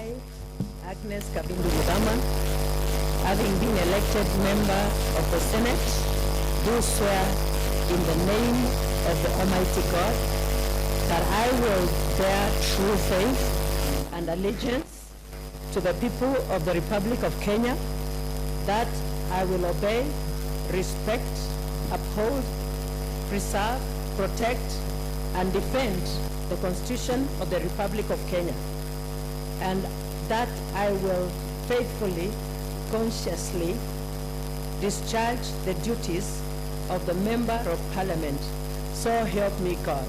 I, Agnes Kabindu Mudama, having been elected member of the Senate, do swear in the name of the Almighty God that I will bear true faith and allegiance to the people of the Republic of Kenya, that I will obey, respect, uphold, preserve, protect, and defend the Constitution of the Republic of Kenya, and that I will faithfully, consciously discharge the duties of the Member of Parliament. So help me God.